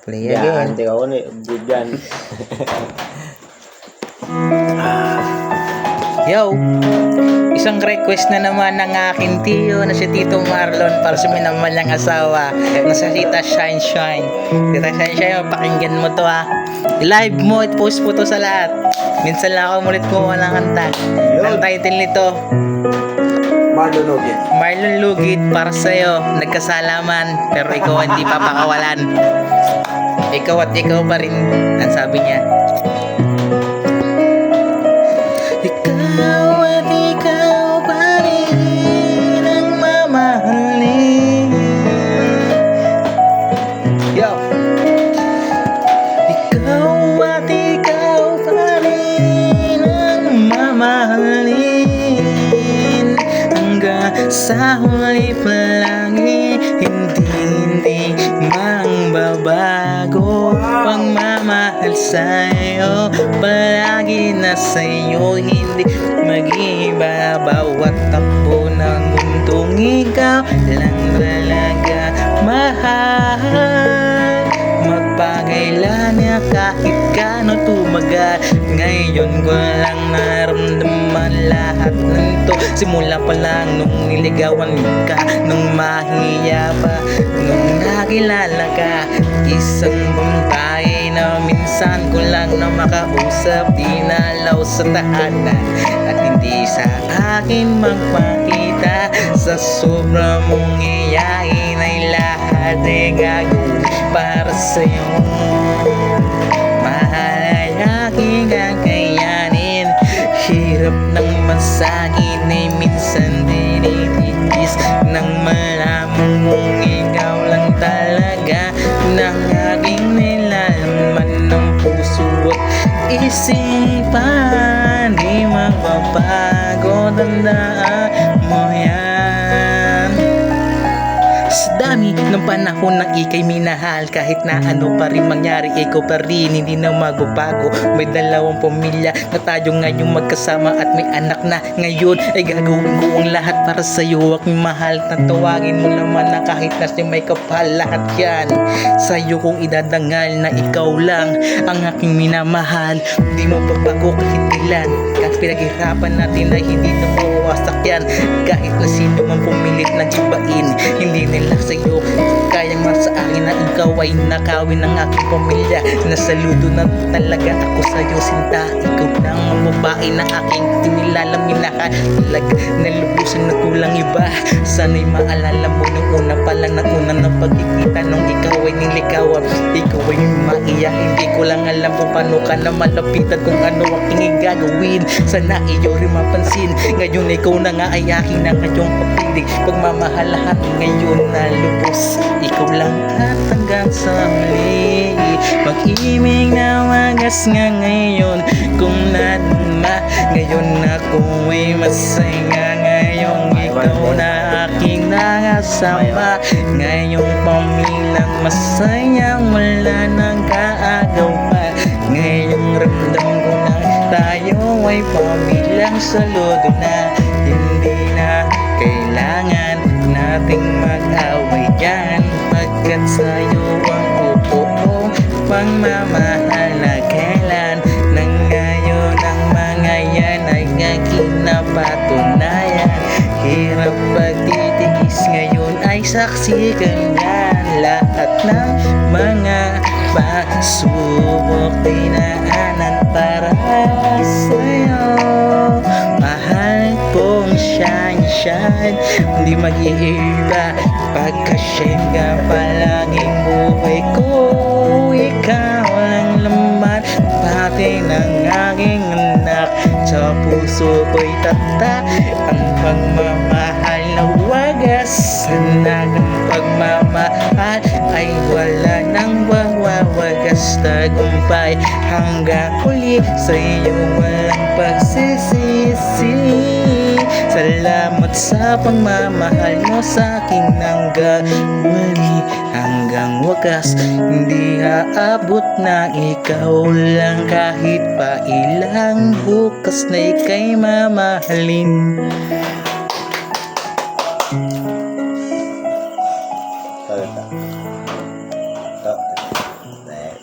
Play Yan, again. teka ko na bigyan. Yo! Isang request na naman ng aking tiyo na si Tito Marlon para sa minamahal niyang asawa na si Tita Shine Shine. Tita Shine Shine, pakinggan mo to ha. I-live mo, i-post po to sa lahat. Minsan lang ako ulit kumuha ng kanta. Ang title nito, Marlon Lugit. Marlon Lugit, para sa'yo, nagkasalaman pero ikaw hindi papakawalan. Ikaw at ikaw pa rin, ang sabi niya. Ikaw at ikaw pa rin ang mamahalin. Yo! Ikaw at ikaw pa rin ang mamahalin hanggang sa huli palagi, hindi magbabago pagmamahal sa'yo, palagi na sa'yo, hindi mag-iba bawat takbo ng mundong ikaw lang talaga mahal. Magpakailan niya kahit kano tumagal, ngayon ko lang naramdaman lahat ng to. Simula pa lang nung niligawan ka, nung mahiya pa, nung nakilala ka. Isang babae na minsan ko lang na makausap, dinalaw sa tahanan at hindi sa akin magpakita. Sa sobra mong iyain ay lahat ay gagawin para sa'yo. Mahal ay aking kakayanin, hirap ng masagin ay minsan dinitiis nang malaman mong ikaw lang talaga ng aking nilalaman ng puso at isipan. Di magbabago, tandaan mo yan. Sa dami ng panahon na ika'y minahal, kahit na ano pa rin mangyari, ikaw pa rin hindi na magbabago. May dalawang pamilya na tayo ngayong magkasama at may anak na. Ngayon ay gagawin ko ang lahat para sa'yo, aking mahal. Tatawagin mo naman na kahit na siya may kapal, lahat yan sa'yo kong idadangal na ikaw lang ang aking minamahal. Di mo babago kahit ilan, kahit pinaghirapan natin ay hindi na mawawasak yan. Kahit na sino man pumilit na gibain, hindi nila sa'yo kayang sa akin na ikaw ay nakawin ng aking pamilya. Nasaludo na talaga ako sa'yo, sinta. Ikaw lang ang babae na aking tinilalaminahan, talaga nalubusan na tulang iba. Sana'y maalala mo nung una pa lang na una na pagkikita, nung ikaw ay niligawan, ikaw ay maiyak. Hindi ko lang alam kung paano ka na malapitan, kung ano aking gagawin. Sana iyo rin mapansin, ngayon ikaw na nga ay aking na ngayong papilig. Pagmamahal lahat ngayon na lubos, ikaw lang at hanggang sa huli. Pag-ibig na wagas nga ngayon, kung nadma ngayon ako ay masaya. Ngayong ikaw na aking nakasama, ngayong pamilang masayang wala nang kaagaw pa. Ngayong ramdam ko na tayo ay pamilang saludo na, hindi na kailangan nating mag-away yan, pagkat sa'yo ang upuong pagmamahal na kailan. Nang ngayon ang mga yan ay aking napatunayan, hirap pagtitiis ngayon ay saksi ka yan. Lahat ng mga pagsubok dinaanan para sa'yo, mahal kong shine shine, hindi mag-iiba pagka-shine ka palaging buhay ko. Ikaw lang laman pati ng aking anak, sa puso ko'y tata ang pagmamahal na wagas. Sanagang pagmamahal ay wala nang wawagas, tagumpay hanggang huli, sa iyo walang pagsisisi. Salamat sa pagmamahal mo sa akin hanggang huli, hanggang wagas. Hindi aabot na ikaw lang, kahit pa ilang bukas na ika'y mamahalin.